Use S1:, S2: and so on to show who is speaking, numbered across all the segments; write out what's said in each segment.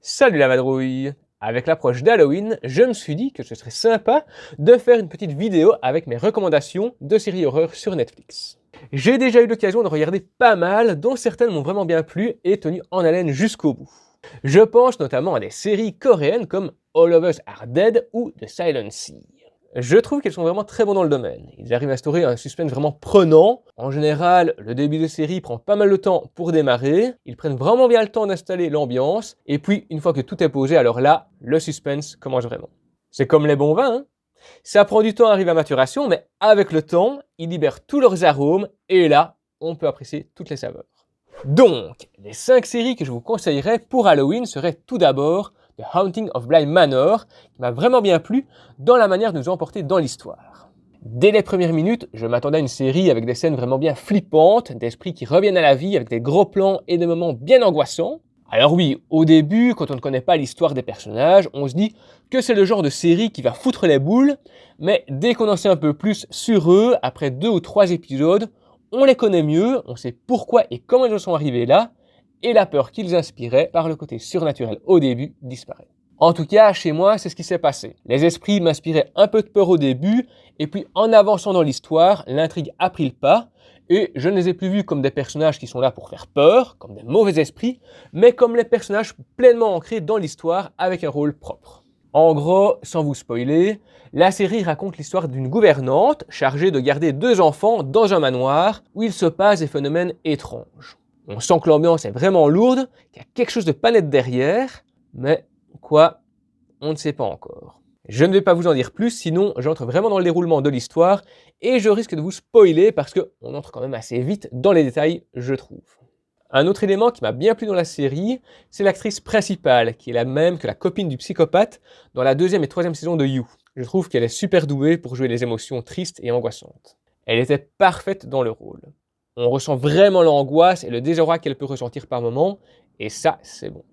S1: Salut la vadrouille! Avec l'approche d'Halloween, je me suis dit que ce serait sympa de faire une petite vidéo avec mes recommandations de séries horreur sur Netflix. J'ai déjà eu l'occasion de regarder pas mal, dont certaines m'ont vraiment bien plu et tenu en haleine jusqu'au bout. Je pense notamment à des séries coréennes comme All of Us Are Dead ou The Silent Sea. Je trouve qu'elles sont vraiment très bons dans le domaine. Ils arrivent à instaurer un suspense vraiment prenant. En général, le début de série prend pas mal de temps pour démarrer. Ils prennent vraiment bien le temps d'installer l'ambiance. Et puis, une fois que tout est posé, alors là, le suspense commence vraiment. C'est comme les bons vins, hein. Ça prend du temps à arriver à maturation, mais avec le temps, ils libèrent tous leurs arômes. Et là, on peut apprécier toutes les saveurs. Donc, les 5 séries que je vous conseillerais pour Halloween seraient tout d'abord The Haunting of Bly Manor, qui m'a vraiment bien plu dans la manière de nous emporter dans l'histoire. Dès les premières minutes, je m'attendais à une série avec des scènes vraiment bien flippantes, d'esprits qui reviennent à la vie avec des gros plans et des moments bien angoissants. Alors oui, au début, quand on ne connaît pas l'histoire des personnages, on se dit que c'est le genre de série qui va foutre les boules, mais dès qu'on en sait un peu plus sur eux, après 2 ou 3 épisodes, on les connaît mieux, on sait pourquoi et comment ils en sont arrivés là, et la peur qu'ils inspiraient par le côté surnaturel au début disparaît. En tout cas, chez moi, c'est ce qui s'est passé. Les esprits m'inspiraient un peu de peur au début, et puis en avançant dans l'histoire, l'intrigue a pris le pas, et je ne les ai plus vus comme des personnages qui sont là pour faire peur, comme des mauvais esprits, mais comme les personnages pleinement ancrés dans l'histoire avec un rôle propre. En gros, sans vous spoiler, la série raconte l'histoire d'une gouvernante chargée de garder 2 enfants dans un manoir où il se passe des phénomènes étranges. On sent que l'ambiance est vraiment lourde, qu'il y a quelque chose de pas net derrière, mais quoi, on ne sait pas encore. Je ne vais pas vous en dire plus, sinon j'entre vraiment dans le déroulement de l'histoire et je risque de vous spoiler parce qu'on entre quand même assez vite dans les détails, je trouve. Un autre élément qui m'a bien plu dans la série, c'est l'actrice principale, qui est la même que la copine du psychopathe dans la 2e et 3e saison de You. Je trouve qu'elle est super douée pour jouer les émotions tristes et angoissantes. Elle était parfaite dans le rôle. On ressent vraiment l'angoisse et le désarroi qu'elle peut ressentir par moments, et ça, c'est bon.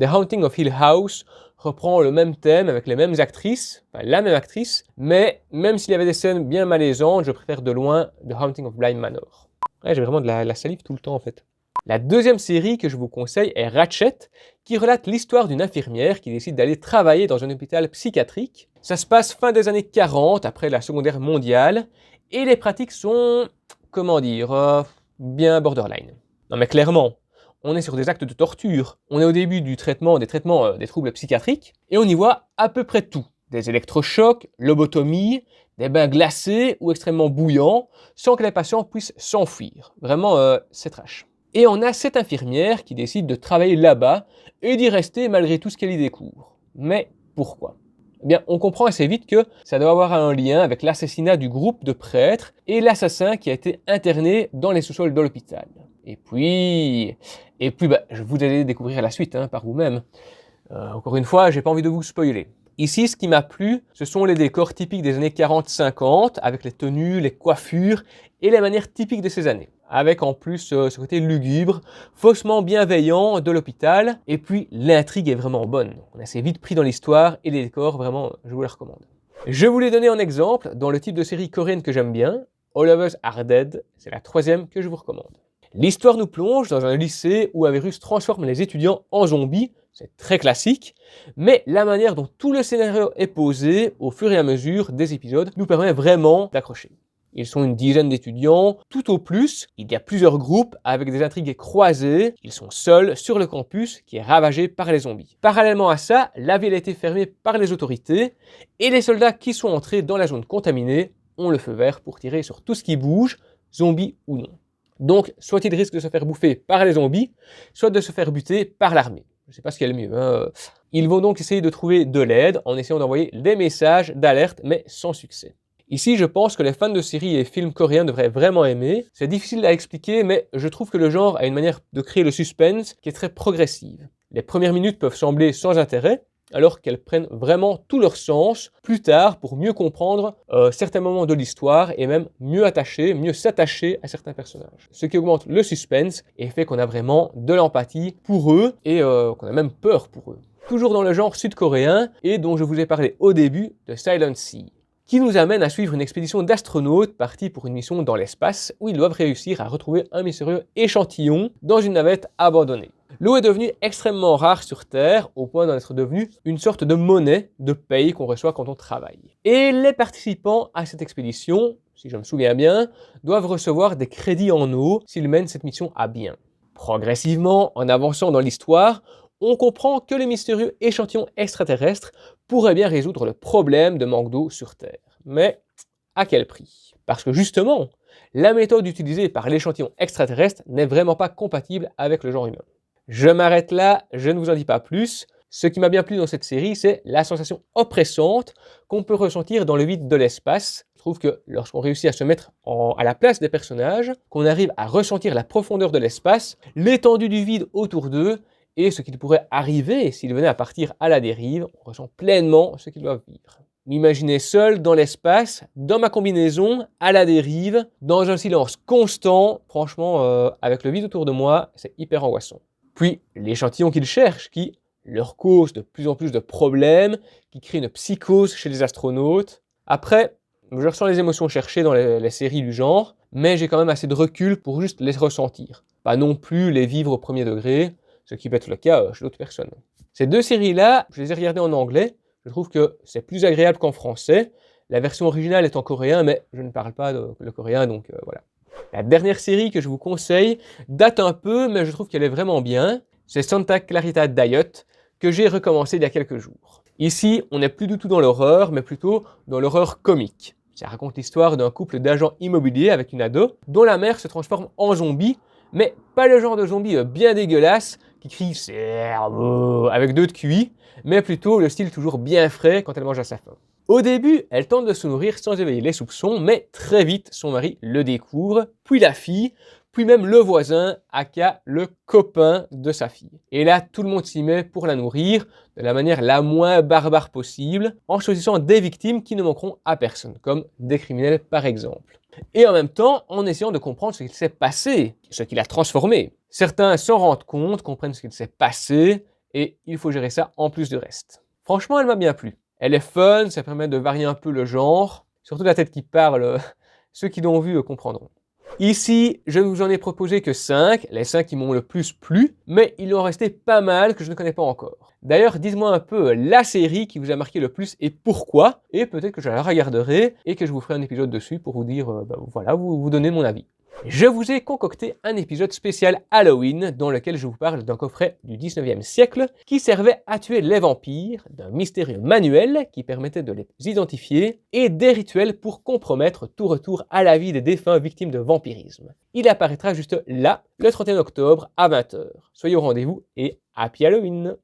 S1: The Haunting of Hill House reprend le même thème avec les mêmes actrices, enfin la même actrice, mais même s'il y avait des scènes bien malaisantes, je préfère de loin The Haunting of Bly Manor. Ouais, j'ai vraiment de la salive tout le temps en fait. La 2e série que je vous conseille est Ratchet, qui relate l'histoire d'une infirmière qui décide d'aller travailler dans un hôpital psychiatrique. Ça se passe fin des années 40, après la Seconde Guerre mondiale, et les pratiques sont, comment dire, bien borderline. Non mais clairement, on est sur des actes de torture. On est au début des traitements des troubles psychiatriques, et on y voit à peu près tout. Des électrochocs, lobotomies, des bains glacés ou extrêmement bouillants, sans que les patients puissent s'enfuir. Vraiment, c'est trash. Et on a cette infirmière qui décide de travailler là-bas et d'y rester malgré tout ce qu'elle y découvre. Mais pourquoi ? Eh bien, on comprend assez vite que ça doit avoir un lien avec l'assassinat du groupe de prêtres et l'assassin qui a été interné dans les sous-sols de l'hôpital. Et puis, je vous allez découvrir la suite par vous-même. Encore une fois, j'ai pas envie de vous spoiler. Ici, ce qui m'a plu, ce sont les décors typiques des années 40-50, avec les tenues, les coiffures et les manières typiques de ces années. Avec en plus ce côté lugubre, faussement bienveillant de l'hôpital. Et puis, l'intrigue est vraiment bonne. On est assez vite pris dans l'histoire et les décors, vraiment, je vous les recommande. Je vous l'ai donné en exemple dans le type de série coréenne que j'aime bien. All of Us Are Dead, c'est la 3e que je vous recommande. L'histoire nous plonge dans un lycée où un virus transforme les étudiants en zombies. C'est très classique, mais la manière dont tout le scénario est posé au fur et à mesure des épisodes nous permet vraiment d'accrocher. Ils sont une dizaine d'étudiants, tout au plus, il y a plusieurs groupes avec des intrigues croisées, ils sont seuls sur le campus qui est ravagé par les zombies. Parallèlement à ça, la ville a été fermée par les autorités et les soldats qui sont entrés dans la zone contaminée ont le feu vert pour tirer sur tout ce qui bouge, zombies ou non. Donc, soit ils risquent de se faire bouffer par les zombies, soit de se faire buter par l'armée. Je ne sais pas ce qui est le mieux. Ils vont donc essayer de trouver de l'aide en essayant d'envoyer des messages d'alerte, mais sans succès. Ici, je pense que les fans de séries et films coréens devraient vraiment aimer. C'est difficile à expliquer, mais je trouve que le genre a une manière de créer le suspense qui est très progressive. Les premières minutes peuvent sembler sans intérêt, alors qu'elles prennent vraiment tout leur sens plus tard pour mieux comprendre certains moments de l'histoire et même mieux s'attacher à certains personnages. Ce qui augmente le suspense et fait qu'on a vraiment de l'empathie pour eux et qu'on a même peur pour eux. Toujours dans le genre sud-coréen et dont je vous ai parlé au début de Silent Sea, qui nous amène à suivre une expédition d'astronautes partis pour une mission dans l'espace où ils doivent réussir à retrouver un mystérieux échantillon dans une navette abandonnée. L'eau est devenue extrêmement rare sur Terre, au point d'en être devenue une sorte de monnaie de paye qu'on reçoit quand on travaille. Et les participants à cette expédition, si je me souviens bien, doivent recevoir des crédits en eau s'ils mènent cette mission à bien. Progressivement, en avançant dans l'histoire, on comprend que le mystérieux échantillon extraterrestre pourrait bien résoudre le problème de manque d'eau sur Terre. Mais à quel prix? Parce que justement, la méthode utilisée par l'échantillon extraterrestre n'est vraiment pas compatible avec le genre humain. Je m'arrête là, je ne vous en dis pas plus. Ce qui m'a bien plu dans cette série, c'est la sensation oppressante qu'on peut ressentir dans le vide de l'espace. Je trouve que lorsqu'on réussit à se mettre à la place des personnages, qu'on arrive à ressentir la profondeur de l'espace, l'étendue du vide autour d'eux, et ce qu'il pourrait arriver s'ils venaient à partir à la dérive, on ressent pleinement ce qu'ils doivent vivre. M'imaginer seul dans l'espace, dans ma combinaison, à la dérive, dans un silence constant, franchement, avec le vide autour de moi, c'est hyper angoissant. Puis l'échantillon qu'ils cherchent, qui leur cause de plus en plus de problèmes, qui crée une psychose chez les astronautes. Après, je ressens les émotions cherchées dans les séries du genre, mais j'ai quand même assez de recul pour juste les ressentir. Pas non plus les vivre au premier degré, ce qui peut être le cas chez d'autres personnes. Ces deux séries-là, je les ai regardées en anglais, je trouve que c'est plus agréable qu'en français. La version originale est en coréen, mais je ne parle pas le coréen, donc voilà. La dernière série que je vous conseille date un peu, mais je trouve qu'elle est vraiment bien. C'est Santa Clarita Diet, que j'ai recommencé il y a quelques jours. Ici, on n'est plus du tout dans l'horreur, mais plutôt dans l'horreur comique. Ça raconte l'histoire d'un couple d'agents immobiliers avec une ado, dont la mère se transforme en zombie, mais pas le genre de zombie bien dégueulasse, qui crie « cerveau » avec 2 de QI, mais plutôt le style toujours bien frais quand elle mange à sa faim. Au début, elle tente de se nourrir sans éveiller les soupçons, mais très vite, son mari le découvre, puis la fille, puis même le voisin, aka le copain de sa fille. Et là, tout le monde s'y met pour la nourrir de la manière la moins barbare possible, en choisissant des victimes qui ne manqueront à personne, comme des criminels par exemple. Et en même temps, en essayant de comprendre ce qu'il s'est passé, ce qui l'a transformé. Certains s'en rendent compte, comprennent ce qu'il s'est passé, et il faut gérer ça en plus du reste. Franchement, elle m'a bien plu. Elle est fun, ça permet de varier un peu le genre, surtout la tête qui parle, ceux qui l'ont vu comprendront. Ici, je ne vous en ai proposé que 5, les 5 qui m'ont le plus plu, mais il en restait pas mal que je ne connais pas encore. D'ailleurs, dites-moi un peu la série qui vous a marqué le plus et pourquoi, et peut-être que je la regarderai et que je vous ferai un épisode dessus pour vous dire, voilà, vous donner mon avis. Je vous ai concocté un épisode spécial Halloween dans lequel je vous parle d'un coffret du 19e siècle qui servait à tuer les vampires, d'un mystérieux manuel qui permettait de les identifier et des rituels pour compromettre tout retour à la vie des défunts victimes de vampirisme. Il apparaîtra juste là, le 31 octobre à 20 h. Soyez au rendez-vous et Happy Halloween!